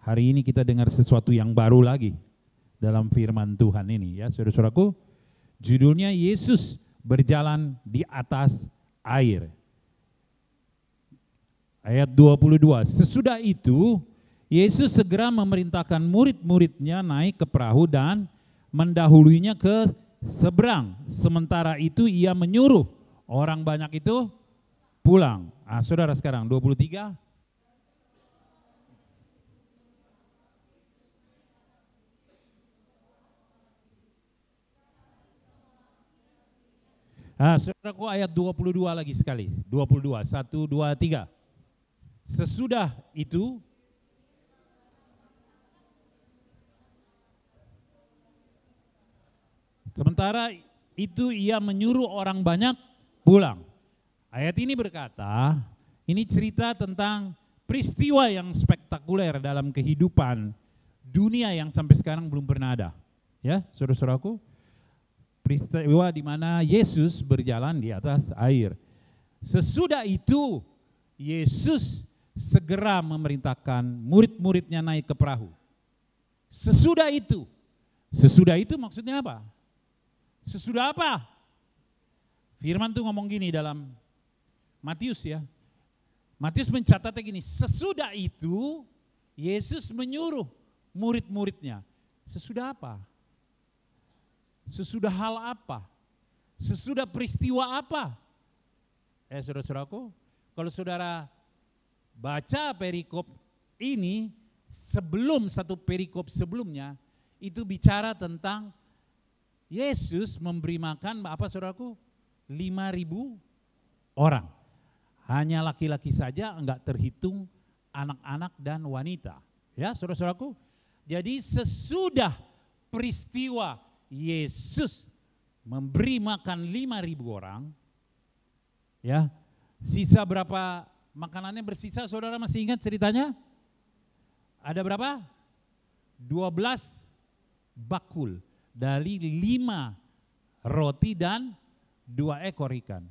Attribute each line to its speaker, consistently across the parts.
Speaker 1: Hari ini kita dengar sesuatu yang baru lagi dalam firman Tuhan ini ya saudara-saudaraku. Judulnya Yesus berjalan di atas air. Ayat 22, sesudah itu Yesus segera memerintahkan murid-muridnya naik ke perahu dan mendahuluinya ke seberang. Sementara itu ia menyuruh orang banyak itu pulang. Saudara sekarang 23. Saudaraku ayat 22 lagi sekali. 22, 1, 2, 3. Sesudah itu sementara itu ia menyuruh orang banyak pulang. Ayat ini berkata, ini cerita tentang peristiwa yang spektakuler dalam kehidupan dunia yang sampai sekarang belum pernah ada. Ya, saudara-saudaraku, peristiwa di mana Yesus berjalan di atas air. Sesudah itu Yesus segera memerintahkan murid-muridnya naik ke perahu. Sesudah itu maksudnya apa? Sesudah apa? Firman tuh ngomong gini dalam Matius ya. Matius mencatatnya gini, sesudah itu Yesus menyuruh murid-muridnya. Sesudah apa? Sesudah hal apa? Sesudah peristiwa apa? Saudara-saudaraku, kalau saudara baca perikop ini sebelum satu perikop sebelumnya itu bicara tentang Yesus memberi makan apa saudaraku? 5.000 orang. Hanya laki-laki saja, enggak terhitung anak-anak dan wanita. Ya, saudara-saudaraku. Jadi sesudah peristiwa Yesus memberi makan 5.000 orang, ya, sisa berapa makanannya bersisa, saudara masih ingat ceritanya? Ada berapa? 12 bakul dari 5 roti dan 2 ekor ikan.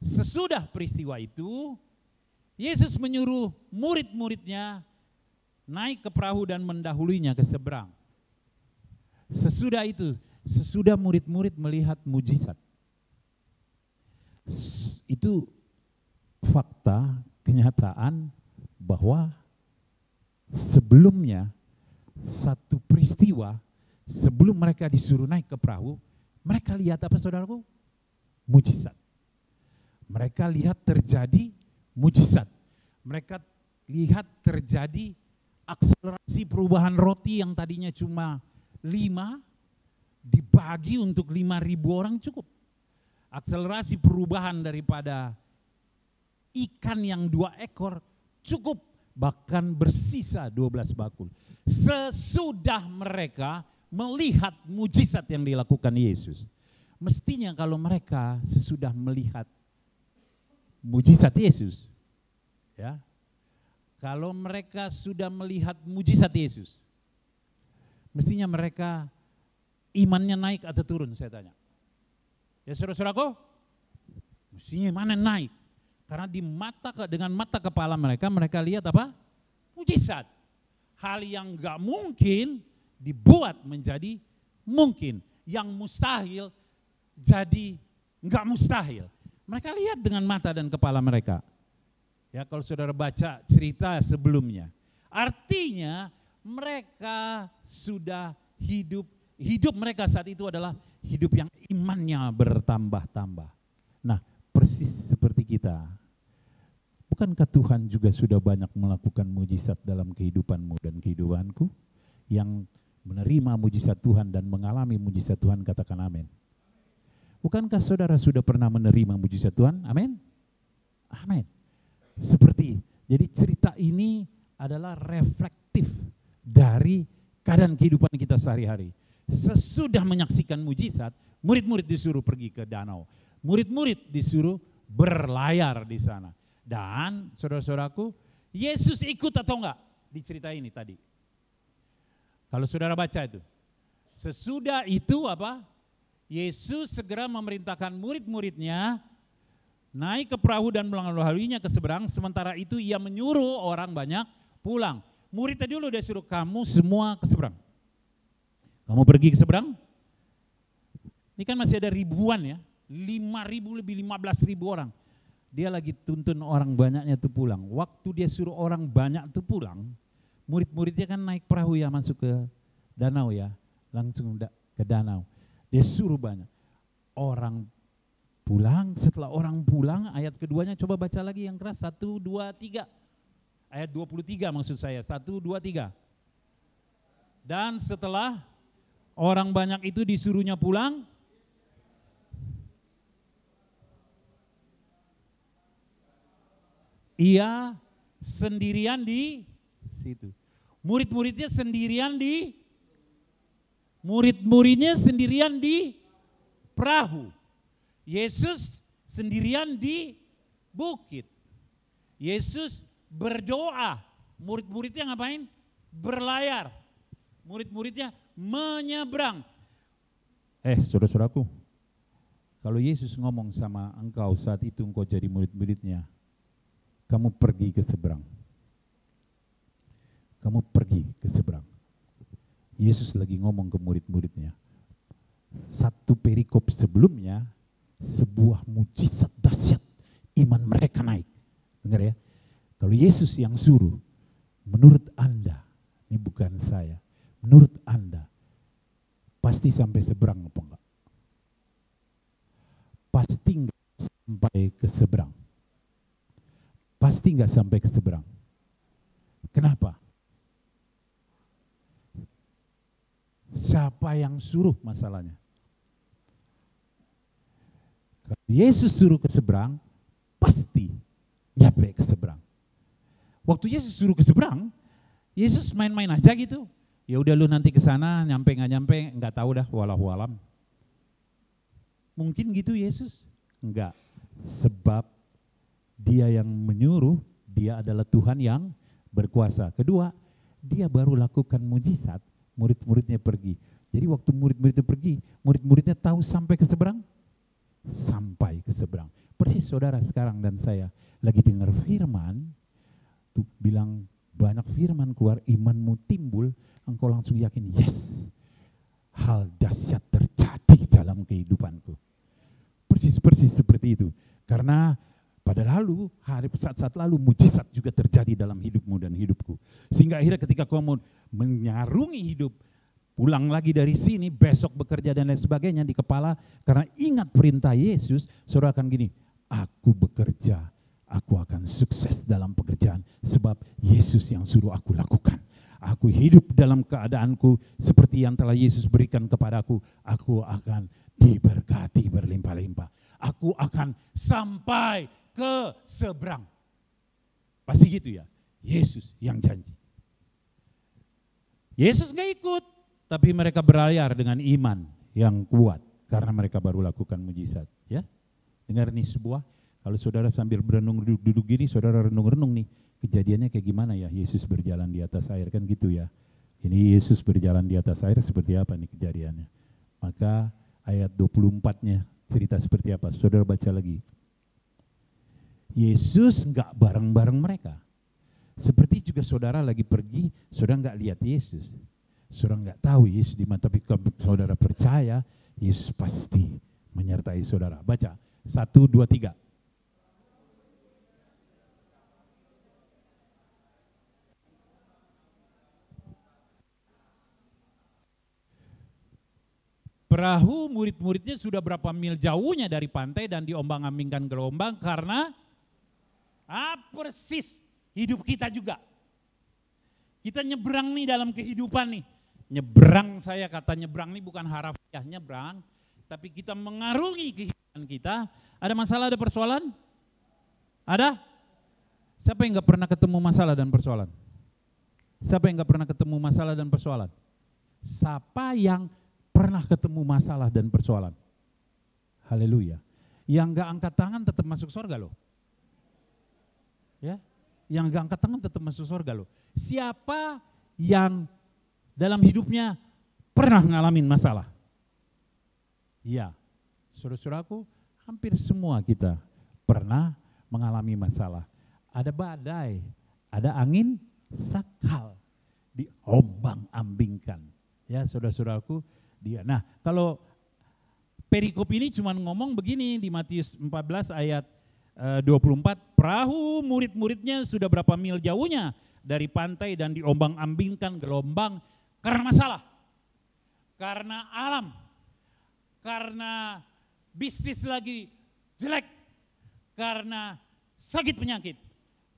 Speaker 1: Sesudah peristiwa itu, Yesus menyuruh murid-muridnya naik ke perahu dan mendahuluinya ke seberang. Sesudah itu, sesudah murid-murid melihat mujizat. Itu fakta, kenyataan bahwa sebelumnya satu peristiwa, sebelum mereka disuruh naik ke perahu, mereka lihat apa saudaraku? Mujizat. Mereka lihat terjadi mujizat. Mereka lihat terjadi akselerasi perubahan roti yang tadinya cuma 5 dibagi untuk 5.000 orang cukup. Akselerasi perubahan daripada ikan yang 2 ekor cukup, bahkan bersisa 12 bakul. Sesudah mereka melihat mujizat yang dilakukan Yesus. Mestinya kalau mereka sesudah melihat mujizat Yesus, ya, kalau mereka sudah melihat mujizat Yesus, mestinya mereka imannya naik atau turun, saya tanya. Ya saudara-saudaraku, mestinya mana naik? Karena dengan mata kepala mereka lihat apa? Mujizat. Hal yang gak mungkin dibuat menjadi mungkin. Yang mustahil jadi gak mustahil. Mereka lihat dengan mata dan kepala mereka. Ya, kalau saudara baca cerita sebelumnya. Artinya mereka sudah hidup mereka saat itu adalah hidup yang imannya bertambah-tambah. Nah, persis seperti kita. Bukankah Tuhan juga sudah banyak melakukan mujizat dalam kehidupanmu dan kehidupanku? Yang menerima mujizat Tuhan dan mengalami mujizat Tuhan, katakan amin. Bukankah saudara sudah pernah menerima mujizat Tuhan? Amin. Amin. Jadi cerita ini adalah reflektif dari keadaan kehidupan kita sehari-hari. Sesudah menyaksikan mujizat, murid-murid disuruh pergi ke danau. Murid-murid disuruh berlayar di sana. Dan saudara-saudaraku, Yesus ikut atau enggak di cerita ini tadi? Kalau saudara baca itu. Sesudah itu apa? Yesus segera memerintahkan murid-muridnya naik ke perahu dan melaluinya ke seberang. Sementara itu ia menyuruh orang banyak pulang. Muridnya dulu dia suruh kamu semua ke seberang. Kamu pergi ke seberang. Ini kan masih ada ribuan ya. 5.000 lebih 15.000 orang. Dia lagi tuntun orang banyaknya tuh pulang. Waktu dia suruh orang banyak tuh pulang, murid-muridnya kan naik perahu ya masuk ke danau ya. Langsung ke danau. Dia suruh banyak. Orang pulang, setelah orang pulang ayat keduanya coba baca lagi yang keras. 1, 2, 3. Ayat 23 maksud saya. 1, 2, 3. Dan setelah orang banyak itu disuruhnya pulang, ia sendirian di situ. Murid-muridnya sendirian di perahu. Yesus sendirian di bukit. Yesus berdoa. Murid-muridnya ngapain? Berlayar. Murid-muridnya menyeberang. Saudara-saudaraku, kalau Yesus ngomong sama engkau saat itu engkau jadi murid-muridnya, kamu pergi ke seberang. Kamu pergi ke seberang. Yesus lagi ngomong ke murid-muridnya. Satu perikop sebelumnya, sebuah mujizat dahsyat, iman mereka naik. Dengar ya, kalau Yesus yang suruh, menurut Anda, ini bukan saya, menurut Anda, pasti sampai seberang apa enggak? Pasti enggak sampai ke seberang. Pasti enggak sampai ke seberang. Kenapa? Siapa yang suruh masalahnya? Kalau Yesus suruh ke seberang, pasti nyampe ke seberang. Waktu Yesus suruh ke seberang, Yesus main-main aja gitu. Ya udah lu nanti ke sana, nyampe nggak tahu dah, walau alam. Mungkin gitu Yesus? Enggak. Sebab dia yang menyuruh, dia adalah Tuhan yang berkuasa. Kedua, dia baru lakukan mujizat, murid-muridnya pergi. Jadi waktu murid-muridnya pergi, murid-muridnya tahu sampai ke seberang? Sampai ke seberang. Persis saudara sekarang dan saya lagi dengar firman, tuh bilang banyak firman keluar, imanmu timbul, engkau langsung yakin, yes, hal dahsyat terjadi dalam kehidupanku. Persis seperti itu. Karena pada lalu, saat-saat lalu, mujizat juga terjadi dalam hidupmu dan hidupku. Sehingga akhirnya ketika kau mau menyarungi hidup, pulang lagi dari sini, besok bekerja dan lain sebagainya di kepala, karena ingat perintah Yesus, saudara akan gini, aku bekerja, aku akan sukses dalam pekerjaan, sebab Yesus yang suruh aku lakukan. Aku hidup dalam keadaanku seperti yang telah Yesus berikan kepadaku, aku akan diberkati berlimpah-limpah. Aku akan sampai ke seberang. Pasti gitu ya, Yesus yang janji. Yesus gak ikut, tapi mereka berlayar dengan iman yang kuat karena mereka baru lakukan mujizat. Ya, dengar nih sebuah, kalau saudara sambil berenung duduk gini, saudara renung-renung nih, kejadiannya kayak gimana ya Yesus berjalan di atas air, kan gitu ya. Ini Yesus berjalan di atas air seperti apa nih kejadiannya. Maka ayat 24-nya cerita seperti apa, saudara baca lagi. Yesus enggak bareng-bareng mereka. Seperti juga saudara lagi pergi, saudara enggak lihat Yesus. Saudara enggak tahu Yesus di mana, tapi kalau saudara percaya, Yesus pasti menyertai saudara. Baca, 1, 2, 3. Perahu murid-muridnya sudah berapa mil jauhnya dari pantai dan diombang-ambingkan gelombang karena persis hidup kita juga. Kita nyebrang nih dalam kehidupan nih. Nyebrang, saya kata nyebrang nih bukan harafiah nyebrang, tapi kita mengarungi kehidupan kita. Ada masalah, ada persoalan? Ada? Siapa yang gak pernah ketemu masalah dan persoalan? Siapa yang gak pernah ketemu masalah dan persoalan? Siapa yang pernah ketemu masalah dan persoalan? Haleluya. Yang gak angkat tangan tetap masuk surga loh. Ya, yang gak angkat tangan tetap masuk surga loh. Siapa yang dalam hidupnya pernah ngalamin masalah? Iya, saudara-saudaraku, hampir semua kita pernah mengalami masalah. Ada badai, ada angin sakal, ombang-ambingkan. Ya, saudara-saudaraku, dia. Nah, kalau perikop ini cuma ngomong begini di Matius 14 ayat 24, perahu murid-muridnya sudah berapa mil jauhnya dari pantai dan diombang-ambingkan gelombang karena masalah, karena alam, karena bisnis lagi jelek, karena sakit penyakit,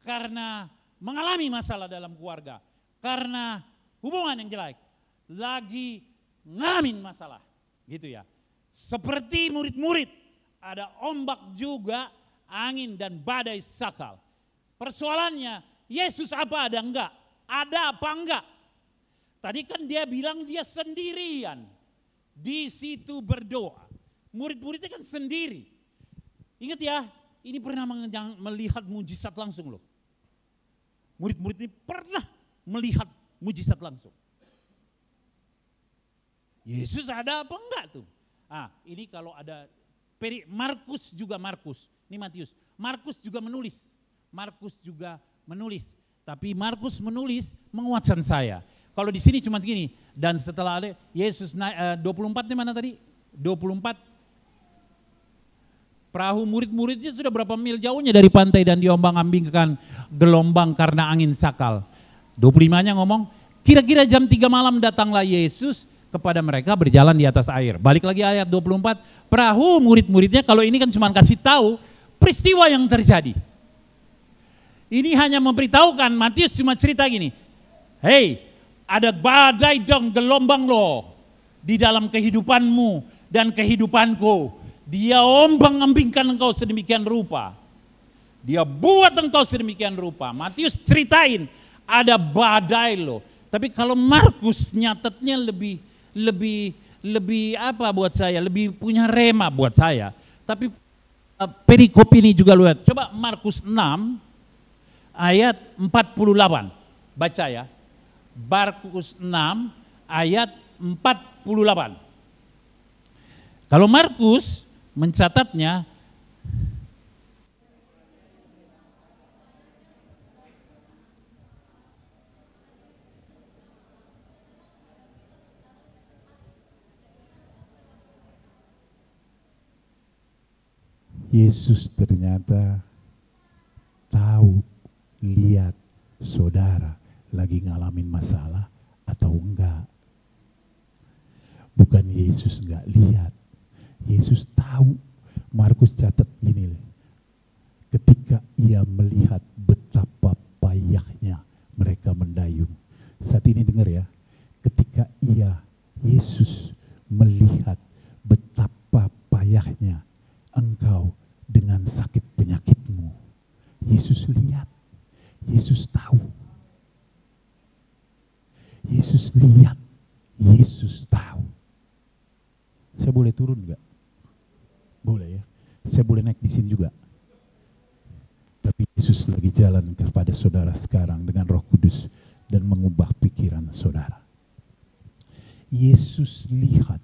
Speaker 1: karena mengalami masalah dalam keluarga, karena hubungan yang jelek, lagi ngalamin masalah, gitu ya. Seperti murid-murid, ada ombak juga, angin dan badai sakal. Persoalannya, Yesus apa ada enggak? Ada apa enggak? Tadi kan dia bilang dia sendirian, di situ berdoa. Murid-muridnya kan sendiri. Ingat ya, ini pernah melihat mujizat langsung loh. Murid-murid ini pernah melihat mujizat langsung. Yesus ada apa enggak tuh? Ini kalau ada Markus juga ini Matius. Markus juga menulis. Tapi Markus menulis menguatkan saya. Kalau di sini cuma segini, dan setelah ada Yesus naik 24 di mana tadi? 24. Perahu murid-muridnya sudah berapa mil jauhnya dari pantai dan diombang-ambingkan gelombang karena angin sakal. 25-nya ngomong, kira-kira jam 3 malam datanglah Yesus kepada mereka berjalan di atas air. Balik lagi ayat 24, perahu murid-muridnya, kalau ini kan cuma kasih tahu peristiwa yang terjadi. Ini hanya memberitahukan, Matius cuma cerita gini, hei, ada badai dong, gelombang loh di dalam kehidupanmu dan kehidupanku. Dia ombang-ambingkan engkau sedemikian rupa. Dia buat engkau sedemikian rupa. Matius ceritain ada badai loh. Tapi kalau Markus nyatetnya lebih apa buat saya, lebih punya rema buat saya. Tapi perikop ini juga lihat. Coba Markus 6 ayat 48. Baca ya. Markus 6 ayat 48. Kalau Markus mencatatnya Yesus ternyata tahu, lihat saudara lagi ngalamin masalah atau enggak. Bukan Yesus enggak lihat, Yesus tahu. Markus catat gini, ketika ia melihat betapa payahnya mereka mendayung. Saat ini dengar ya, ketika Yesus melihat betapa payahnya engkau dengan sakit penyakitmu. Yesus lihat, Yesus tahu. Yesus lihat, Yesus tahu. Saya boleh turun enggak? Boleh ya. Saya boleh naik di sini juga. Tapi Yesus lagi jalan kepada saudara sekarang dengan Roh Kudus dan mengubah pikiran saudara. Yesus lihat.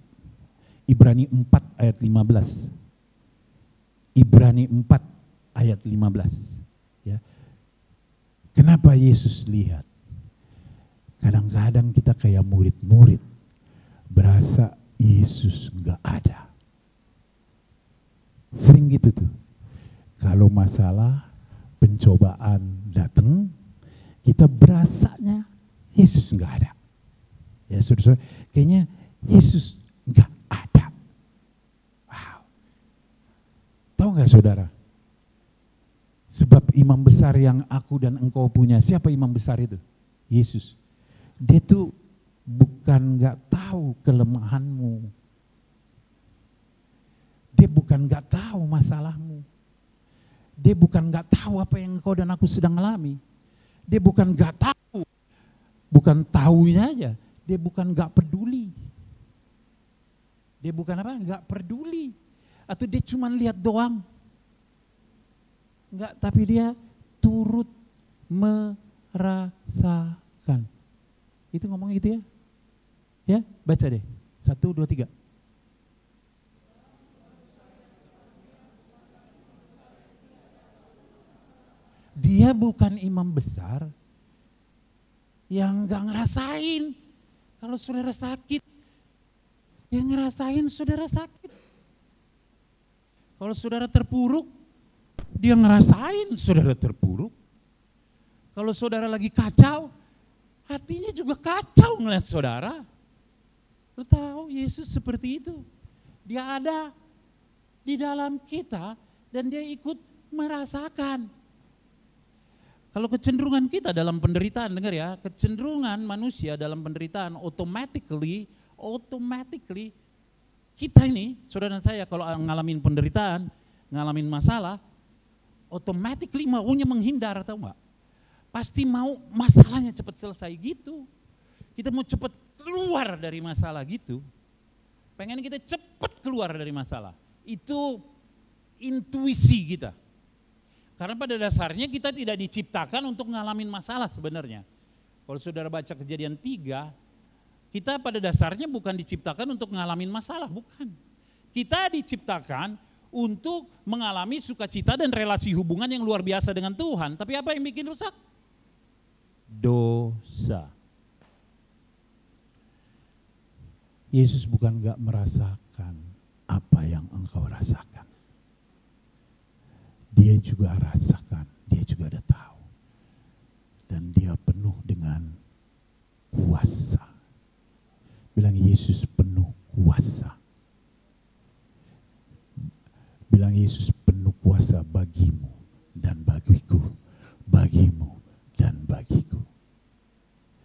Speaker 1: Ibrani 4 ayat 15. Ibrani 4 ayat 15. Ya. Kenapa Yesus lihat? Kadang-kadang kita kayak murid-murid berasa Yesus enggak ada. Sering gitu tuh. Kalau masalah pencobaan datang, kita berasanya Yesus enggak ada. Ya saudara, kayaknya Yesus enggak ada. Wow. Tahu enggak saudara? Sebab imam besar yang aku dan engkau punya, siapa imam besar itu? Yesus. Dia tuh bukan enggak tahu kelemahanmu. Dia bukan enggak tahu masalahmu. Dia bukan enggak tahu apa yang engkau dan aku sedang alami. Dia bukan enggak tahu. Bukan tahunya aja. Dia bukan enggak peduli. Dia bukan apa? Enggak peduli. Atau dia cuma lihat doang. Enggak, tapi dia turut merasakan. Itu ngomong gitu ya? Ya, baca deh. 1, 2, 3. Dia bukan imam besar, yang nggak ngerasain. Kalau saudara sakit, yang ngerasain saudara sakit. Kalau saudara terpuruk, dia ngerasain saudara terpuruk. Kalau saudara lagi kacau, hatinya juga kacau ngeliat saudara. Lu tahu Yesus seperti itu. Dia ada di dalam kita dan dia ikut merasakan. Kalau kecenderungan kita dalam penderitaan, dengar ya, kecenderungan manusia dalam penderitaan automatically kita ini, saudara dan saya kalau ngalamin penderitaan, ngalamin masalah, automatically maunya menghindar, tahu enggak? Pasti mau masalahnya cepat selesai gitu. Kita mau cepat keluar dari masalah gitu. Pengen kita cepat keluar dari masalah. Itu intuisi kita. Karena pada dasarnya kita tidak diciptakan untuk ngalamin masalah sebenarnya. Kalau saudara baca Kejadian 3, kita pada dasarnya bukan diciptakan untuk ngalamin masalah, bukan. Kita diciptakan untuk mengalami sukacita dan relasi hubungan yang luar biasa dengan Tuhan. Tapi apa yang bikin rusak? Dosa. Yesus bukan gak merasakan apa yang engkau rasakan. Dia juga rasakan, dia juga ada tahu. Dan dia penuh dengan kuasa. Bilang Yesus penuh kuasa. Bilang Yesus penuh kuasa bagimu dan bagiku. Bagimu dan bagiku.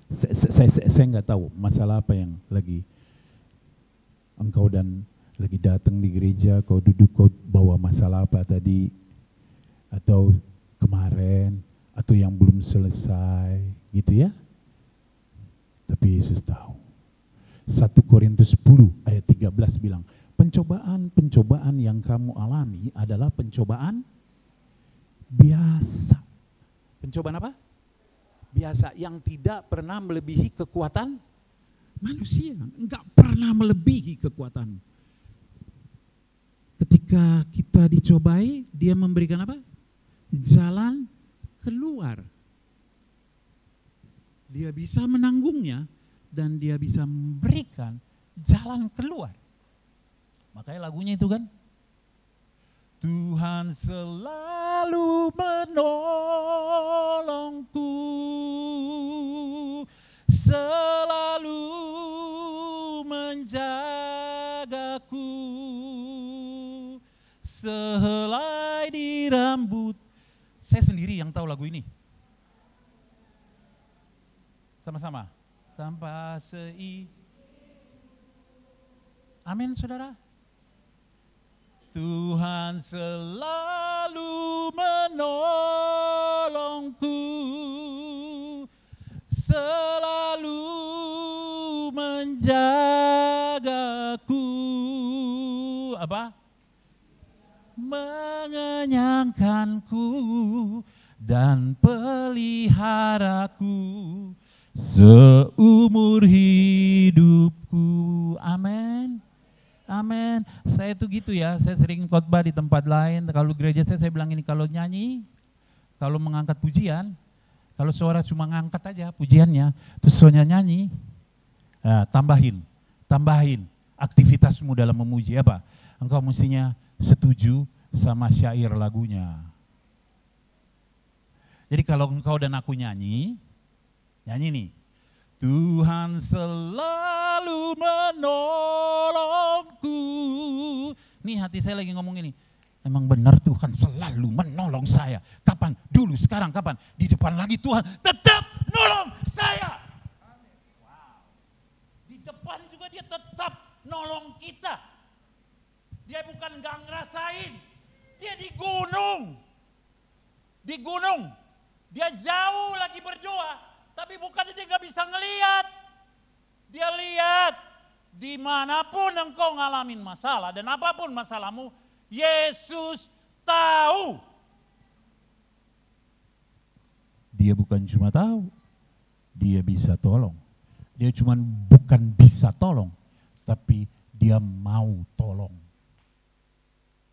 Speaker 1: Saya nggak tahu masalah apa yang lagi engkau dan lagi datang di gereja, kau duduk, kau bawa masalah apa tadi, atau kemarin, atau yang belum selesai, gitu ya. Tapi Yesus tahu. 1 Korintus 10 ayat 13 bilang, pencobaan-pencobaan yang kamu alami adalah pencobaan biasa. Pencobaan apa? Biasa, yang tidak pernah melebihi kekuatan manusia, enggak pernah melebihi kekuatan. Ketika kita dicobai, dia memberikan apa? Jalan keluar. Dia bisa menanggungnya dan dia bisa memberikan jalan keluar. Makanya lagunya itu kan, Tuhan selalu menolongku, selalu menjagaku, sehelai di rambut. Saya sendiri yang tahu lagu ini. Sama-sama. Tanpa amin saudara. Tuhan selalu menolongku, selalu menjagaku. Apa? Mengenyangkanku dan peliharaku seumur hidupku. Amin. Amin. Saya tuh gitu ya, saya sering khotbah di tempat lain. Kalau gereja saya bilang ini, kalau nyanyi, kalau mengangkat pujian, kalau suara cuma ngangkat aja pujiannya, terus soalnya nyanyi, nah, tambahin aktivitasmu dalam memuji apa? Engkau mestinya setuju sama syair lagunya. Jadi kalau engkau dan aku nyanyi nih, Tuhan selalu menolongku. Nih hati saya lagi ngomong ini, emang benar Tuhan selalu menolong saya. Kapan? Dulu, sekarang, kapan? Di depan lagi Tuhan tetap nolong saya. Wow. Di depan juga dia tetap nolong kita. Dia bukan gak ngerasain, dia di gunung. Di gunung, dia jauh lagi berdoa, tapi bukan dia gak bisa ngelihat. Dia lihat dimanapun engkau ngalamin masalah dan apapun masalahmu, Yesus tahu. Dia bukan cuma tahu, dia bisa tolong. Dia cuma bukan bisa tolong, tapi dia mau tolong.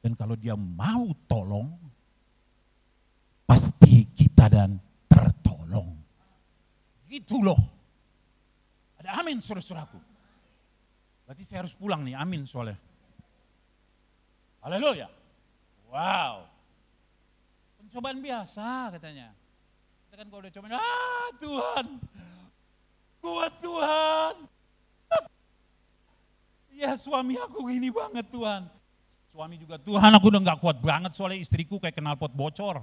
Speaker 1: Dan kalau dia mau tolong, pasti kita dan tertolong. Gitu loh. Ada amin saudara-saudaraku. Berarti saya harus pulang nih, amin soalnya. Haleluya. Wow. Pencobaan biasa katanya. Kita kan kalau udah cobain, Tuhan, kuat Tuhan. Ya suami aku gini banget Tuhan. Suami juga, Tuhan aku udah gak kuat banget soalnya istriku kayak knalpot bocor.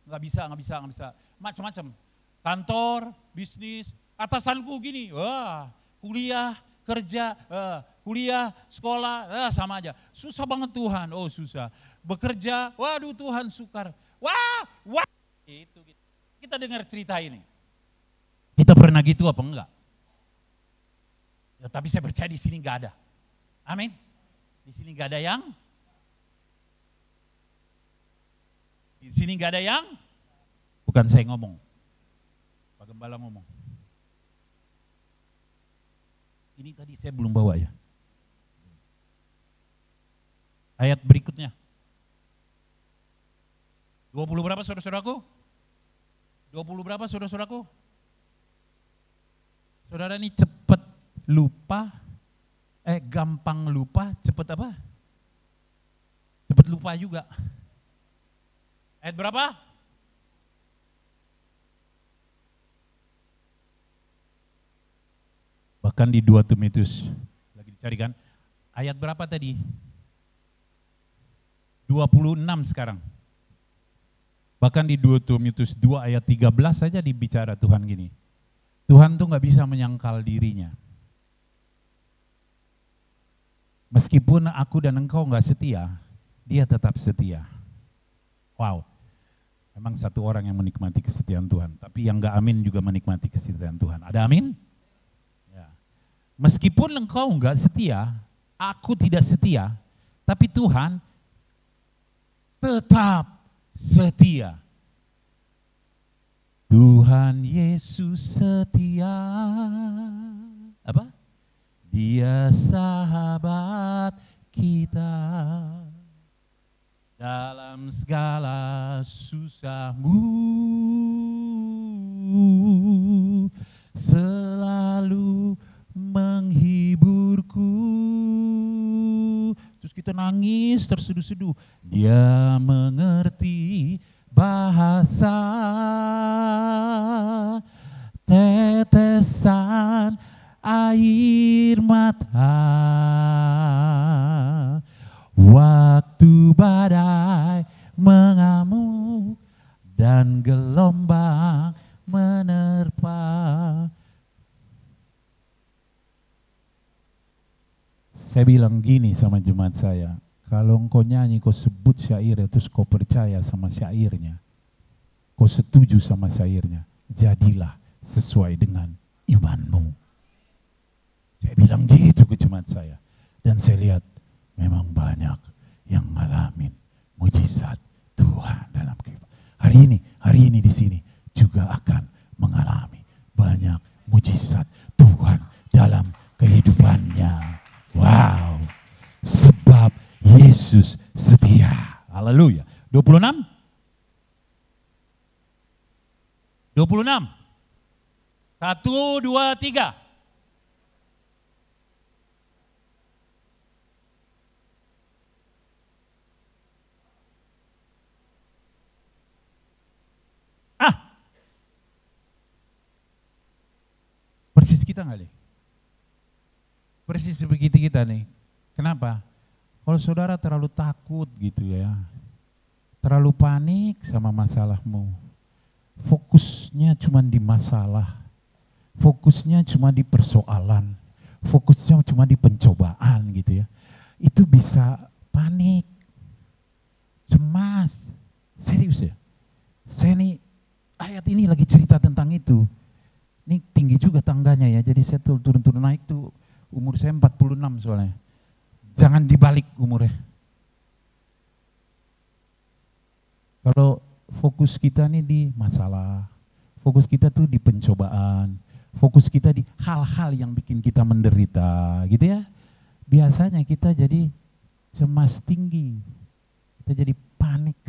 Speaker 1: Gak bisa. Macam-macam. Kantor, bisnis, atasanku gini, kuliah, kerja, kuliah, sekolah, sama aja. Susah banget Tuhan, susah. Bekerja, waduh Tuhan sukar. Wah. Itu. Kita dengar cerita ini. Kita pernah gitu apa enggak? Ya, tapi saya percaya di sini gak ada. Amin. Di sini gak ada yang? Di sini gak ada yang? Bukan saya ngomong. Pak Gembala ngomong. Ini tadi saya belum bawa ya. Ayat berikutnya. 20 berapa saudara-saudaraku? 20 berapa saudara-saudaraku? Saudara ini cepat lupa, gampang lupa, cepat apa? Cepat lupa juga. Ayat berapa? Bahkan di 2 Timotius, lagi dicarikan, ayat berapa tadi? 26 sekarang. Bahkan di 2 Timotius 2 ayat 13 saja dibicara Tuhan gini. Tuhan tuh gak bisa menyangkal dirinya. Meskipun aku dan engkau gak setia, dia tetap setia. Wow, memang satu orang yang menikmati kesetiaan Tuhan. Tapi yang gak amin juga menikmati kesetiaan Tuhan. Ada amin? Ya. Meskipun engkau gak setia, aku tidak setia, tapi Tuhan tetap setia. Tuhan Yesus setia. Apa? Dia sahabat kita. Dalam segala susahmu selalu menghiburku. Terus kita nangis terseduh-seduh. Dia mengerti bahasa tetesan air mata waktu badai mengamuk dan gelombang menerpa. Saya bilang gini sama jemaat saya, kalau engkau nyanyi, kau sebut syairnya, terus kau percaya sama syairnya, kau setuju sama syairnya, jadilah sesuai dengan imanmu. Saya bilang gitu ke jemaat saya. Dan saya lihat memang banyak yang ngalamin mujizat Tuhan dalam kehidupan. Hari ini di sini juga akan mengalami banyak mujizat Tuhan dalam kehidupannya. Wow, sebab Yesus setia. Haleluya. 26. 26. 1, 2, 3. Persis kita nggak nih? Persis begitu kita nih. Kenapa? Kalau saudara terlalu takut gitu ya, terlalu panik sama masalahmu, fokusnya cuma di masalah, fokusnya cuma di persoalan, fokusnya cuma di pencobaan gitu ya, itu bisa panik, cemas, serius ya. Saya nih ayat ini lagi cerita tentang itu. Ini tinggi juga tangganya ya, jadi saya turun-turun naik tuh, umur saya 46 soalnya. Jangan dibalik umurnya. Kalau fokus kita nih di masalah, fokus kita tuh di pencobaan, fokus kita di hal-hal yang bikin kita menderita gitu ya. Biasanya kita jadi cemas tinggi, kita jadi panik.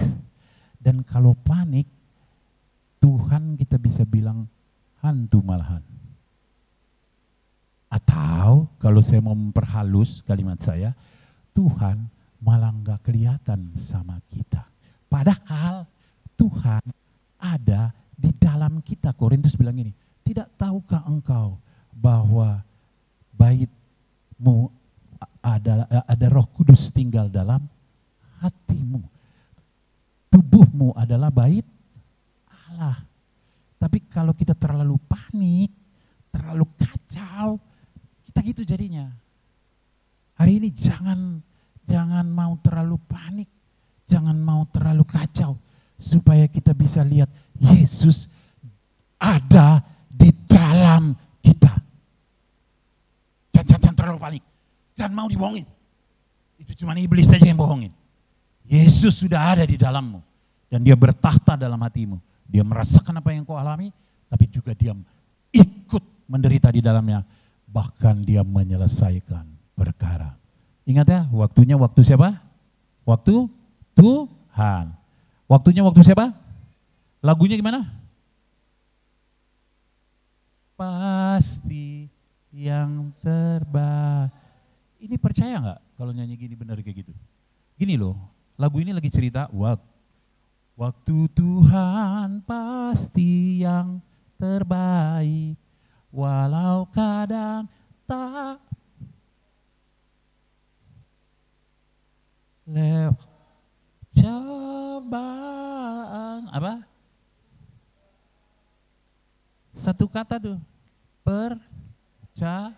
Speaker 1: Dan kalau panik, Tuhan kita bisa bilang hantu malahan. Atau kalau saya mau memperhalus kalimat saya, Tuhan malah nggak kelihatan sama kita. Padahal Tuhan ada di dalam kita. Korintus bilang ini, tidak tahukah engkau bahwa baitmu ada Roh Kudus tinggal dalam hatimu. Tubuhmu adalah bait Allah. Tapi kalau kita terlalu panik, terlalu kacau, kita gitu jadinya. Hari ini jangan mau terlalu panik, jangan mau terlalu kacau, supaya kita bisa lihat Yesus ada di dalam kita. Jangan terlalu panik, jangan mau dibohongin. Itu cuma iblis saja yang bohongin. Yesus sudah ada di dalammu dan dia bertahta dalam hatimu. Dia merasakan apa yang kau alami, tapi juga dia ikut menderita di dalamnya. Bahkan dia menyelesaikan perkara. Ingat ya, waktunya waktu siapa? Waktu Tuhan. Waktunya waktu siapa? Lagunya gimana? Pasti yang terbaik. Ini percaya nggak kalau nyanyi gini benar kayak gitu? Gini loh, lagu ini lagi cerita waktu Tuhan pasti yang terbaik, walau kadang tak lewat cobaan. Apa? Satu kata tuh, percaya.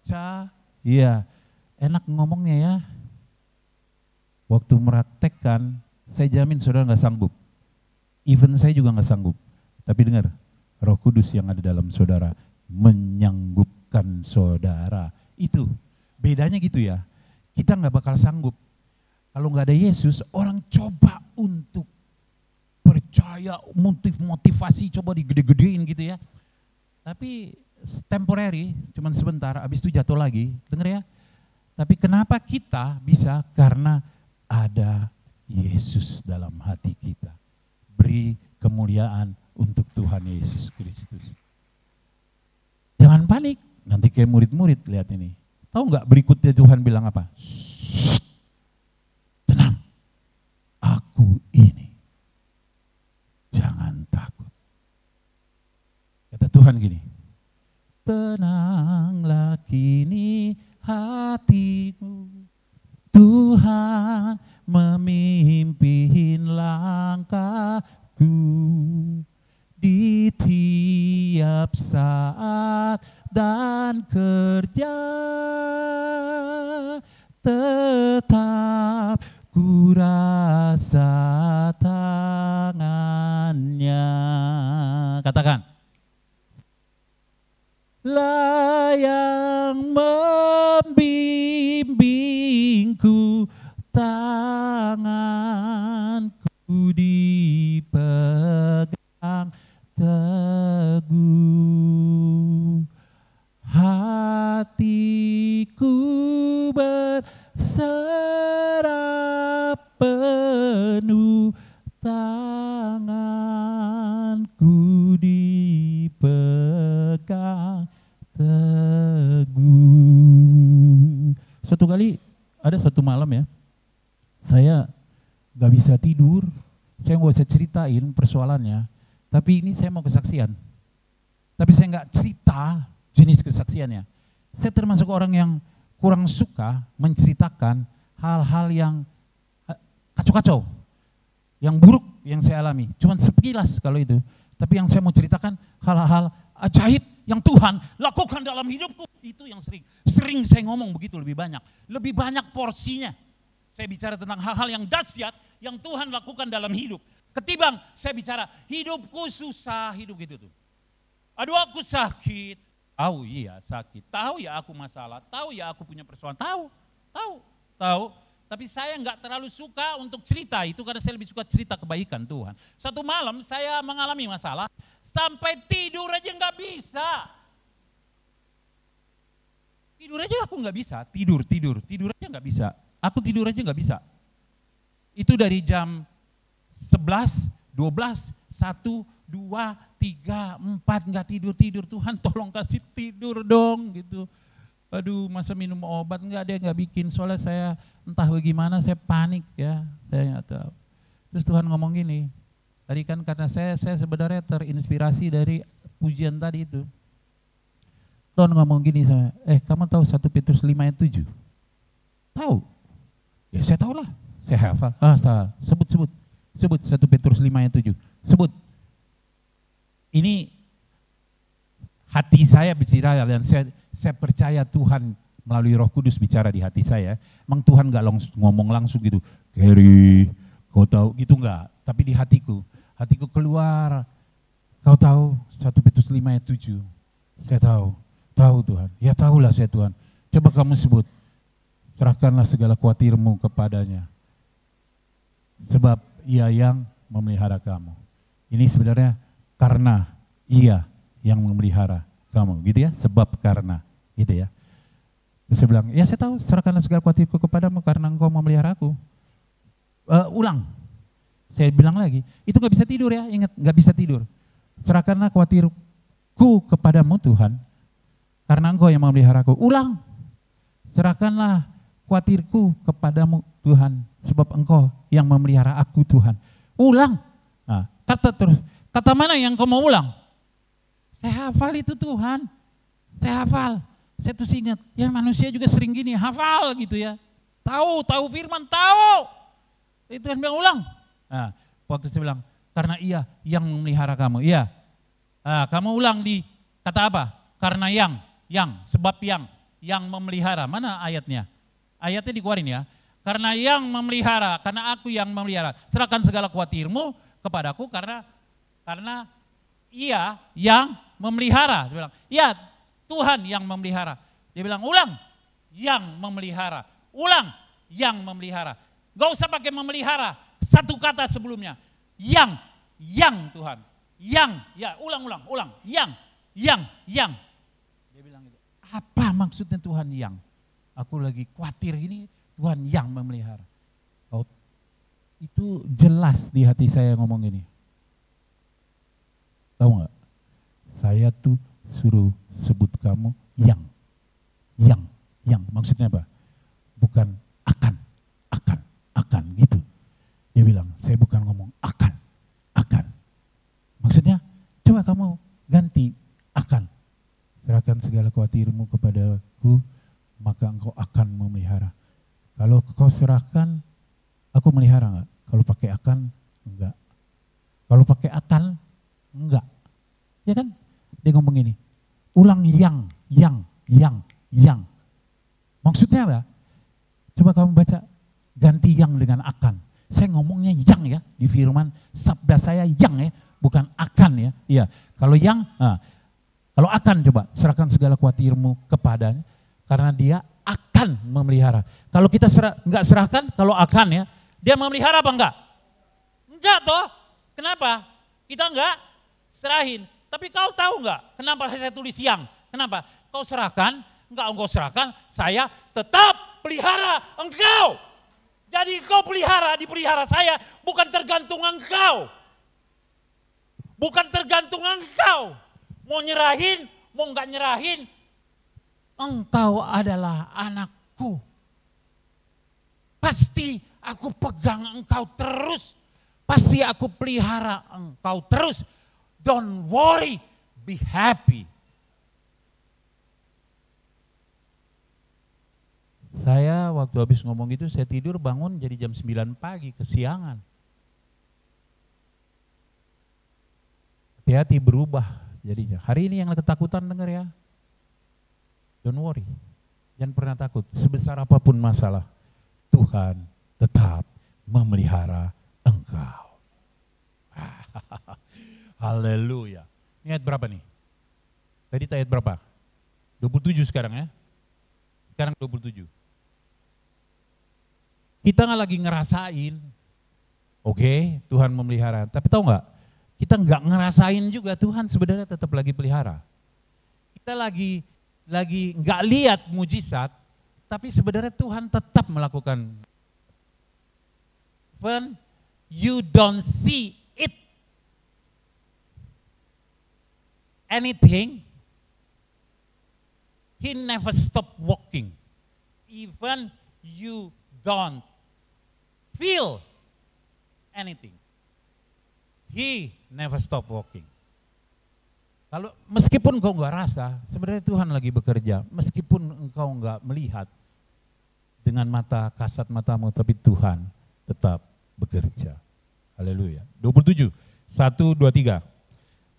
Speaker 1: Percaya. Enak ngomongnya ya. Waktu meraktekkan, saya jamin saudara nggak sanggup. Even saya juga nggak sanggup. Tapi dengar, Roh Kudus yang ada dalam saudara menyanggupkan saudara. Itu bedanya gitu ya. Kita nggak bakal sanggup. Kalau nggak ada Yesus, orang coba untuk percaya, motivasi coba digede-gedein gitu ya. Tapi temporary, cuman sebentar, habis itu jatuh lagi. Dengar ya. Tapi kenapa kita bisa? Karena ada Yesus dalam hati kita. Beri kemuliaan untuk Tuhan Yesus Kristus. Jangan panik, nanti kayak murid-murid lihat ini. Tahu nggak berikutnya Tuhan bilang apa? Tenang, aku ini. Jangan takut. Kata Tuhan gini, tenanglah kini hatimu, Tuhan memimpin langkahku di tiap saat dan kerja, tetap ku rasa tangannya. Katakan, lah yang membimbingku, tanganku dipegang teguh, hatiku berserah penuh, tanganku dipegang teguh. Suatu kali ada satu malam ya, saya gak bisa tidur, saya gak usah ceritain persoalannya, tapi ini saya mau kesaksian. Tapi saya gak cerita jenis kesaksiannya. Saya termasuk orang yang kurang suka menceritakan hal-hal yang kacau-kacau, yang buruk yang saya alami. Cuman sekilas kalau itu, tapi yang saya mau ceritakan hal-hal ajaib yang Tuhan lakukan dalam hidupku. Itu yang sering saya ngomong begitu, lebih banyak porsinya. Saya bicara tentang hal-hal yang dahsyat yang Tuhan lakukan dalam hidup. Ketimbang saya bicara hidupku susah, hidup gitu tuh. Aduh aku sakit, tahu iya sakit, tahu ya aku masalah, tahu ya aku punya persoalan, tahu. Tapi saya nggak terlalu suka untuk cerita itu karena saya lebih suka cerita kebaikan Tuhan. Satu malam saya mengalami masalah, sampai tidur aja nggak bisa. Tidur aja aku nggak bisa, tidur aja nggak bisa. Aku tidur aja nggak bisa. Itu dari jam 11, 12, 1, 2, 3, 4 nggak tidur-tidur, Tuhan tolong kasih tidur dong gitu. Aduh, masa minum obat enggak, dia nggak bikin, soalnya saya entah bagaimana saya panik ya, saya nggak tahu. Terus Tuhan ngomong gini, tadi kan karena saya sebenarnya terinspirasi dari pujian tadi itu. Tuhan ngomong gini sama, kamu tahu 1 Petrus 5 ayat 7? Tahu? Ya saya tahu lah, saya hafal. Salah, sebut 1 Petrus 5 ayat 7, sebut. Ini hati saya bicara dan saya percaya Tuhan melalui Roh Kudus bicara di hati saya. Emang Tuhan nggak ngomong langsung gitu, Kerry, kau tahu gitu enggak. Tapi di hatiku keluar, kau tahu 1 Petrus 5 ayat 7. Saya tahu Tuhan. Ya tahulah saya Tuhan. Coba kamu sebut, serahkanlah segala khawatirmu kepadanya. Sebab Ia yang memelihara kamu. Ini sebenarnya karena Ia yang memelihara kamu, gitu ya, sebab karena, gitu ya. Terus saya bilang, ya saya tahu, serahkanlah segala khawatirku kepadamu karena engkau memelihara aku. Ulang, saya bilang lagi, itu gak bisa tidur ya, ingat gak bisa tidur. Serahkanlah khawatirku kepadamu Tuhan, karena engkau yang memelihara aku. Ulang, serahkanlah khawatirku kepadamu Tuhan, sebab engkau yang memelihara aku Tuhan. Ulang, nah, kata mana yang kau mau ulang? Saya hafal itu Tuhan, saya hafal. Saya tuh ingat, ya manusia juga sering gini, hafal gitu ya. Tahu firman, tahu. Itu Tuhan bilang ulang. Nah, waktu saya bilang, karena Ia yang memelihara kamu. Iya, kamu ulang di kata apa? Karena sebab yang memelihara. Mana ayatnya? Ayatnya dikeluarin ya. Karena yang memelihara, karena aku yang memelihara. Serahkan segala khawatirmu kepadaku karena Ia yang memelihara. Dia bilang, ya Tuhan yang memelihara. Dia bilang, ulang, yang memelihara. Ulang, yang memelihara. Gak usah pakai memelihara, satu kata sebelumnya. Yang Tuhan. Ulang, yang. Dia bilang gitu. Apa maksudnya Tuhan yang? Aku lagi khawatir ini, Tuhan yang memelihara. Oh, itu jelas di hati saya ngomong ini. Tahu gak? Saya tuh suruh sebut kamu yang. Maksudnya apa? Bukan akan gitu. Dia bilang, saya bukan ngomong akan. Maksudnya, coba kamu ganti akan. Serahkan segala khawatirmu kepadaku, maka engkau akan memelihara. Kalau kau serahkan, aku melihara enggak? Kalau pakai akan, enggak. Kalau pakai akan, enggak. Ya kan? Dia ngomong ini, ulang yang. Maksudnya apa? Coba kamu baca, ganti yang dengan akan. Saya ngomongnya yang ya, di firman sabda saya yang ya, bukan akan ya. Iya, kalau yang, kalau akan coba, serahkan segala khawatirmu kepadanya, karena dia akan memelihara. Kalau kita enggak serahkan, kalau akan ya, dia memelihara apa enggak? Enggak toh, kenapa? Kita enggak serahin. Tapi kau tahu enggak kenapa saya tulis yang? Kenapa? Kau serahkan, enggak engkau serahkan, saya tetap pelihara engkau. Jadi engkau dipelihara saya, bukan tergantung engkau. Bukan tergantung engkau. Mau nyerahin, mau enggak nyerahin, engkau adalah anakku. Pasti aku pegang engkau terus. Pasti aku pelihara engkau terus. Don't worry, be happy. Saya waktu habis ngomong itu, saya tidur bangun jadi jam 9 pagi, kesiangan. Hati-hati berubah jadinya. Hari ini yang ketakutan dengar ya. Don't worry, jangan pernah takut. Sebesar apapun masalah, Tuhan tetap memelihara engkau. Haleluya. Ini ayat berapa nih? Tadi ayat berapa? 27 sekarang ya. Sekarang 27. Kita nggak lagi ngerasain, oke, Tuhan memelihara. Tapi tahu nggak? Kita nggak ngerasain juga Tuhan sebenarnya tetap lagi pelihara. Kita lagi nggak lihat mujizat, tapi sebenarnya Tuhan tetap melakukan. When you don't see it, anything, he never stop walking. Even you don't feel anything, he never stop walking. Kalau meskipun engkau nggak rasa, sebenarnya Tuhan lagi bekerja. Meskipun engkau nggak melihat dengan mata kasat matamu, tapi Tuhan tetap bekerja. Haleluya. 27, 1, 2, 3.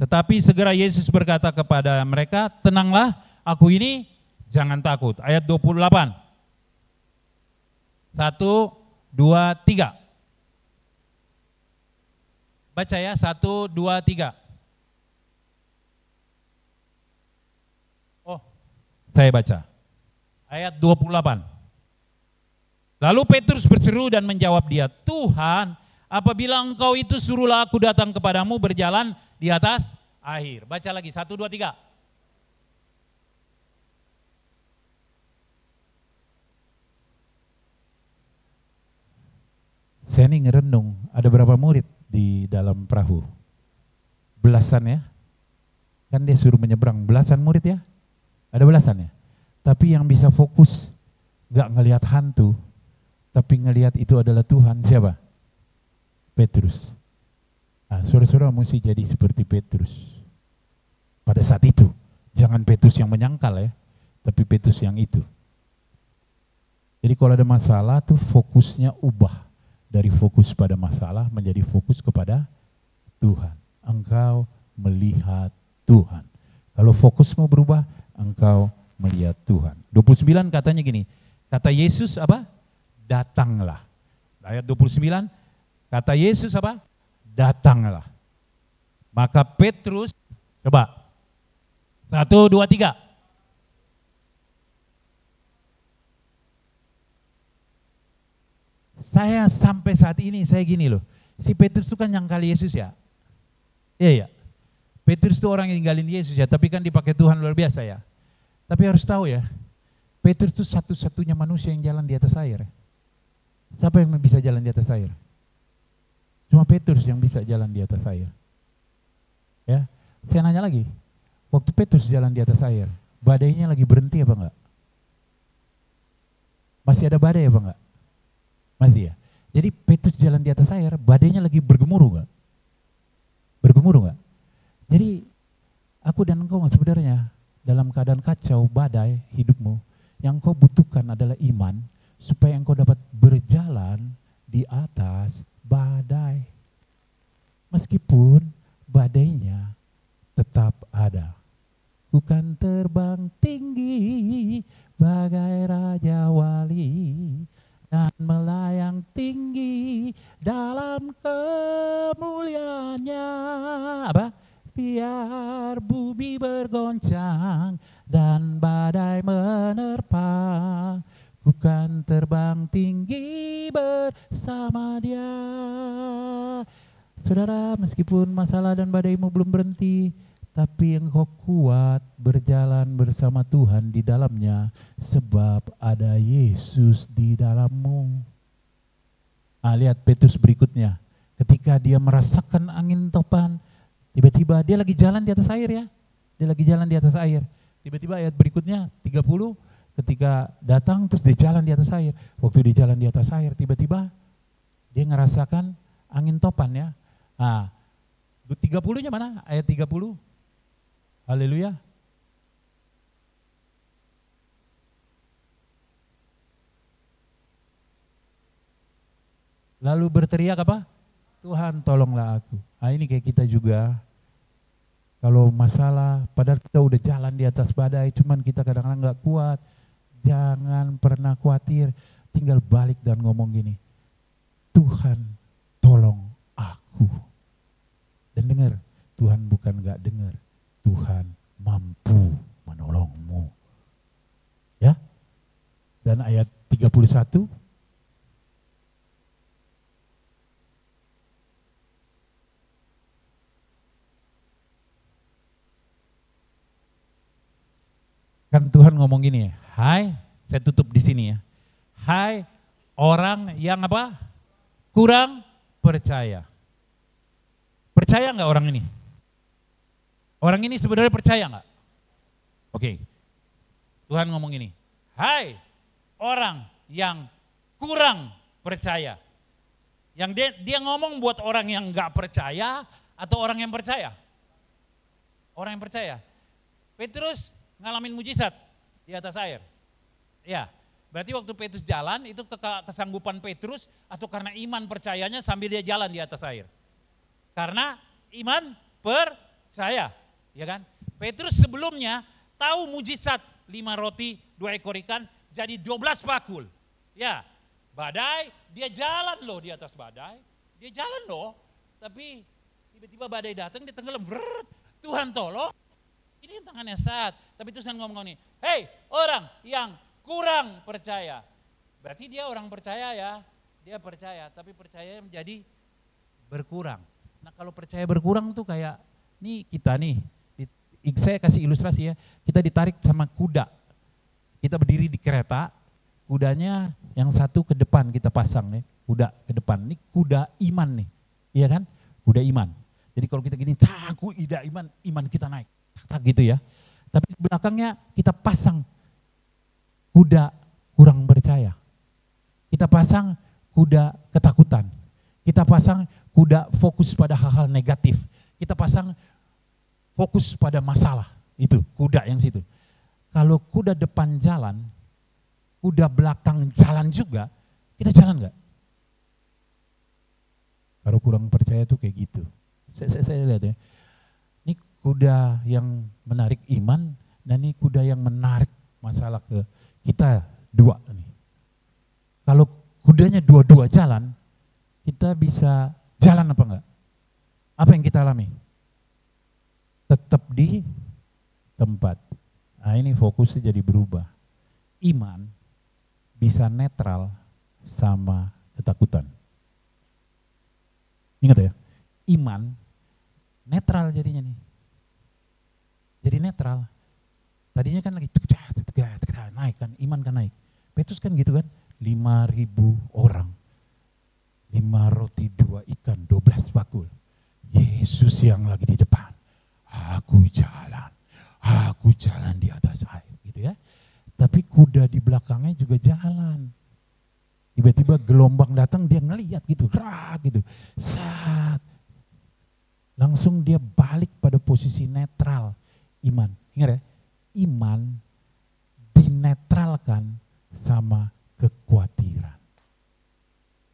Speaker 1: Tetapi segera Yesus berkata kepada mereka, tenanglah, aku ini, jangan takut. Ayat 28. 1, 2, 3. Baca ya, 1, 2, 3. Oh, saya baca. Ayat 28. Lalu Petrus berseru dan menjawab dia, Tuhan, apabila engkau itu suruhlah aku datang kepadamu berjalan di atas air. Baca lagi, 1, 2, 3. Saya ini ngerenung, ada berapa murid di dalam perahu? Belasan ya? Kan dia suruh menyeberang, belasan murid ya? Ada belasan ya? Tapi yang bisa fokus, gak ngelihat hantu, tapi ngelihat itu adalah Tuhan, siapa? Petrus. Nah, saudara-saudara mesti jadi seperti Petrus. Pada saat itu, jangan Petrus yang menyangkal ya, tapi Petrus yang itu. Jadi kalau ada masalah tuh fokusnya ubah. Dari fokus pada masalah menjadi fokus kepada Tuhan. Engkau melihat Tuhan. Kalau fokusmu berubah, engkau melihat Tuhan. 29 katanya gini, kata Yesus apa? Datanglah. Ayat 29, kata Yesus apa? Datanglah. Maka Petrus, coba, 1, 2, 3. Saya sampai saat ini, saya gini loh, si Petrus itu kan nyangkal Yesus ya. Iya ya, Petrus itu orang yang ninggalin Yesus ya, tapi kan dipakai Tuhan luar biasa ya. Tapi harus tahu ya, Petrus itu satu-satunya manusia yang jalan di atas air. Siapa yang bisa jalan di atas air? Cuma Petrus yang bisa jalan di atas air. Ya, saya nanya lagi, waktu Petrus jalan di atas air, badainya lagi berhenti apa enggak? Masih ada badai apa enggak? Masih ya. Jadi Petrus jalan di atas air, badainya lagi bergemuruh enggak? Bergemuruh enggak? Jadi aku dan engkau sebenarnya dalam keadaan kacau, badai hidupmu, yang kau butuhkan adalah iman supaya engkau dapat berjalan di atas badai. Meskipun badainya tetap ada. Bukan terbang tinggi bagai raja wali dan melayang tinggi dalam kemuliaannya. Apa? Biar bumi bergoncang dan badai menerpa, bukan terbang tinggi bersama Dia. Saudara, meskipun masalah dan badaimu belum berhenti, tapi engkau kuat berjalan bersama Tuhan di dalamnya, sebab ada Yesus di dalammu. Lihat Petrus berikutnya, ketika dia merasakan angin topan, tiba-tiba dia lagi jalan di atas air ya, dia lagi jalan di atas air. Tiba-tiba ayat berikutnya 30, ketika datang terus dia jalan di atas air. Waktu dia jalan di atas air, tiba-tiba dia ngerasakan angin topan ya. 30-nya mana? Ayat 30. Haleluya. Lalu berteriak apa? Tuhan tolonglah aku. Ini kayak kita juga. Kalau masalah, padahal kita udah jalan di atas badai, cuman kita kadang-kadang gak kuat. Jangan pernah khawatir, tinggal balik dan ngomong gini, Tuhan tolong aku. Dan dengar, Tuhan bukan gak dengar, Tuhan mampu menolongmu. Ya. Dan ayat 31, kan Tuhan ngomong gini, hai, saya tutup di sini ya. Hai orang yang apa? Kurang percaya. Percaya nggak orang ini? Orang ini sebenarnya percaya nggak? Oke, Tuhan ngomong ini, hai orang yang kurang percaya. Yang dia ngomong buat orang yang nggak percaya atau orang yang percaya? Orang yang percaya. Petrus ngalamin mujizat di atas air. Ya, berarti waktu Petrus jalan itu kesanggupan Petrus atau karena iman percayanya sambil dia jalan di atas air. Karena iman percaya, ya kan? Petrus sebelumnya tahu mujizat 5 roti 2 ekor ikan jadi 12 bakul. Ya, badai, dia jalan loh di atas badai. Dia jalan loh, tapi tiba-tiba badai datang, dia tenggelam. Tuhan tolong, ini tangannya saat. Tapi Tuhan ngomong nih, hei orang yang kurang percaya. Berarti dia orang percaya ya, dia percaya, tapi percaya menjadi berkurang. Nah kalau percaya berkurang tuh kayak, nih kita nih, saya kasih ilustrasi ya, kita ditarik sama kuda. Kita berdiri di kereta, kudanya yang satu ke depan kita pasang nih, kuda ke depan. Ini kuda iman nih, iya kan? Kuda iman. Jadi kalau kita gini, kuda iman, iman kita naik, gitu ya. Tapi di belakangnya kita pasang kuda kurang percaya. Kita pasang kuda ketakutan. Kita pasang kuda fokus pada hal-hal negatif. Kita pasang fokus pada masalah. Itu kuda yang situ. Kalau kuda depan jalan, kuda belakang jalan juga, kita jalan nggak? Kalau kurang percaya tuh kayak gitu. Saya lihat ya. Ini kuda yang menarik iman dan ini kuda yang menarik masalah ke kita dua nih. Kalau kudanya dua-dua jalan, kita bisa jalan apa enggak? Apa yang kita alami? Tetap di tempat. Nah ini fokusnya jadi berubah. Iman bisa netral sama ketakutan. Ingat ya, iman netral jadinya nih. Jadi netral. Tadinya kan lagi naik kan, iman kan naik. Petrus kan gitu kan, 5.000 orang. 5 roti 2 ikan, 12 bakul. Yesus yang lagi di depan. Aku jalan di atas air gitu ya. Tapi kuda di belakangnya juga jalan. Tiba-tiba gelombang datang dia ngelihat gitu, gitu. Langsung dia balik pada posisi netral iman. Ingat ya, iman dinetralkan sama kekhawatiran.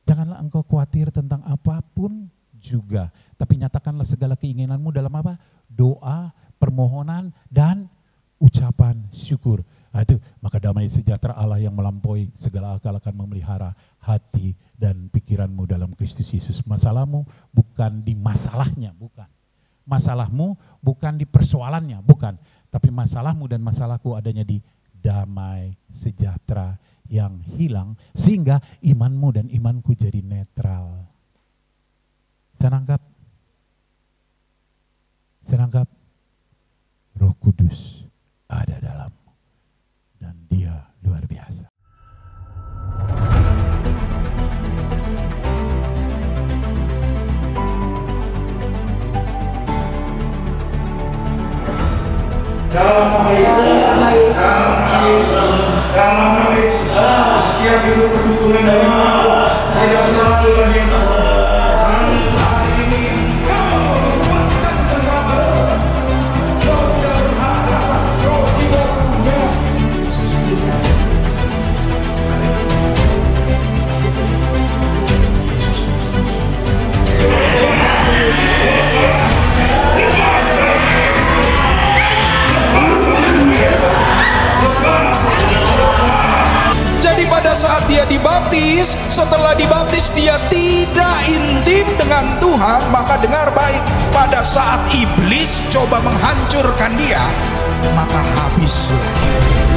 Speaker 1: Janganlah engkau khawatir tentang apapun juga, tapi nyatakanlah segala keinginanmu dalam apa? Doa, permohonan, dan ucapan syukur. Nah itu, maka damai sejahtera Allah yang melampaui segala akal akan memelihara hati dan pikiranmu dalam Kristus Yesus. Masalahmu bukan di masalahnya, bukan. Masalahmu bukan di persoalannya, bukan. Tapi masalahmu dan masalahku adanya di damai sejahtera yang hilang, sehingga imanmu dan imanku jadi netral. Saya nangkap Roh Kudus ada dalammu dan dia luar biasa.
Speaker 2: Dalam nama Yesus, setiap hidup perdukunan dari Allah tidak berlalu lagi. Hari ini kau lepaskan cengkraman, kau tidak berhak atas roh jiwa tubuhnya.
Speaker 3: Pada saat dia dibaptis, setelah dibaptis dia tidak intim dengan Tuhan. Maka dengar baik, pada saat iblis coba menghancurkan dia, maka habislah dia.